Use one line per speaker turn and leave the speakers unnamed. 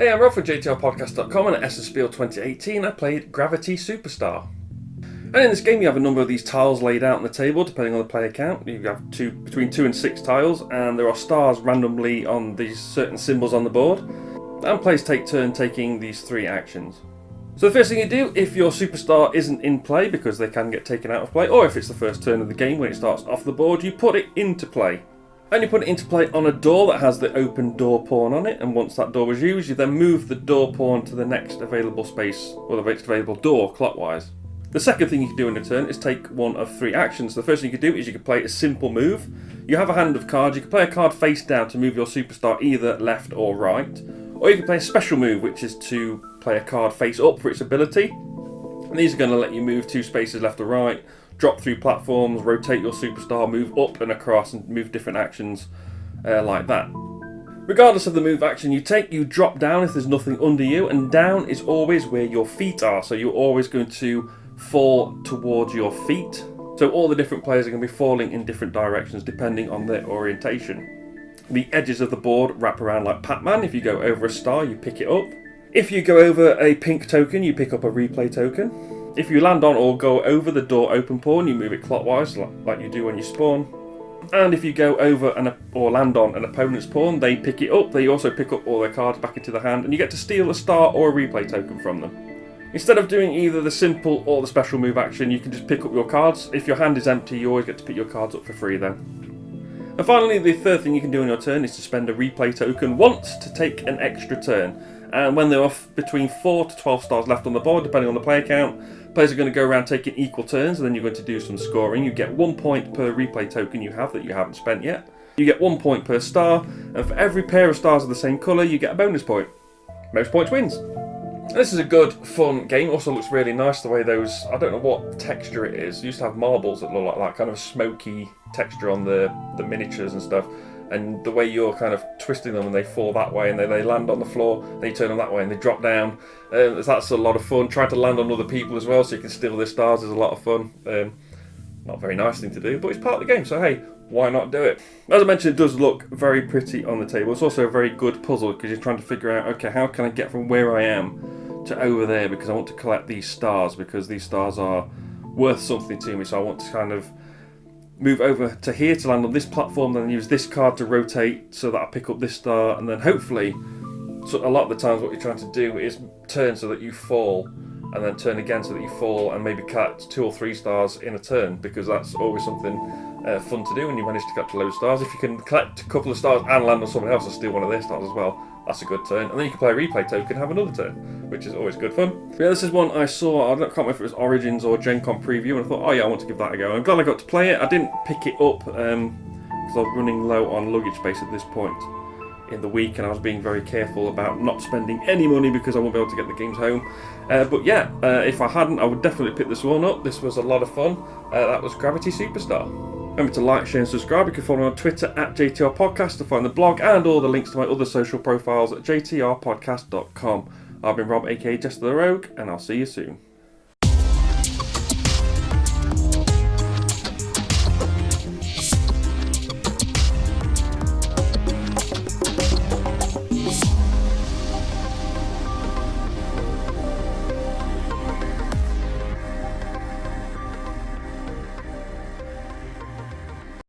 Hey, I'm Rob from JTRPodcast.com, and at Essen Spiel 2018 I played Gravity Superstar. And in this game you have a number of these tiles laid out on the table depending on the player count. You have between 2 and 6 tiles, and there are stars randomly on these certain symbols on the board. And players take turn taking these 3 actions. So the first thing you do, if your superstar isn't in play, because they can get taken out of play, or if it's the first turn of the game when it starts off the board, you put it into play. And you put it into play on a door that has the open door pawn on it, and once that door was used, you then move the door pawn to the next available space, or the next available door, clockwise. The second thing you can do in a turn is take one of 3 actions. The first thing you can do is you can play a simple move. You have a hand of cards, you can play a card face down to move your superstar either left or right, or you can play a special move, which is to play a card face up for its ability. And these are going to let you move 2 spaces left or right, drop through platforms, rotate your superstar, move up and across, and move different actions like that. Regardless of the move action you take, you drop down if there's nothing under you, and down is always where your feet are, so you're always going to fall towards your feet. So all the different players are going to be falling in different directions depending on their orientation. The edges of the board wrap around like Pac-Man. If you go over a star, you pick it up. If you go over a pink token, you pick up a replay token. If you land on or go over the door open pawn, you move it clockwise like you do when you spawn. And if you go over or land on an opponent's pawn, they pick it up. They also pick up all their cards back into the hand, and you get to steal a star or a replay token from them. Instead of doing either the simple or the special move action, you can just pick up your cards. If your hand is empty, you always get to pick your cards up for free then. And finally, the third thing you can do on your turn is to spend a replay token once to take an extra turn. And when there are between 4 to 12 stars left on the board, depending on the player count, players are going to go around taking equal turns, and then you're going to do some scoring. You get 1 point per replay token you have that you haven't spent yet. You get 1 point per star, and for every pair of stars of the same colour, you get a bonus point. Most points wins. This is a good, fun game. Also looks really nice the way those, I don't know what texture it is. You used to have marbles that look like that, kind of smoky texture on the miniatures and stuff. And the way you're kind of twisting them and they fall that way and they land on the floor, they turn them that way and they drop down. That's a lot of fun. Trying to land on other people as well so you can steal their stars is a lot of fun. Not a very nice thing to do, but it's part of the game, so hey, why not do it? As I mentioned, it does look very pretty on the table. It's also a very good puzzle because you're trying to figure out, okay, how can I get from where I am to over there, because I want to collect these stars, because these stars are worth something to me, so I want to kind of move over to here to land on this platform, then use this card to rotate so that I pick up this star, and then hopefully, so a lot of the times what you're trying to do is turn so that you fall, and then turn again so that you fall, and maybe collect 2 or 3 stars in a turn, because that's always something fun to do when you manage to collect a load of stars. If you can collect a couple of stars and land on someone else and steal one of their stars as well, that's a good turn. And then you can play a replay token and have another turn, which is always good fun. But yeah, this is one I saw, I can't remember if it was Origins or Gen Con preview, and I thought, oh yeah, I want to give that a go. I'm glad I got to play it. I didn't pick it up because I was running low on luggage space at this point in the week, and I was being very careful about not spending any money because I won't be able to get the games home. But yeah, if I hadn't, I would definitely pick this one up. This was a lot of fun. That was Gravity Superstar. Remember to like, share and subscribe. You can follow me on Twitter at JTRPodcast to find the blog and all the links to my other social profiles at JTRPodcast.com. I've been Rob, aka Jesta ThaRogue, and I'll see you soon.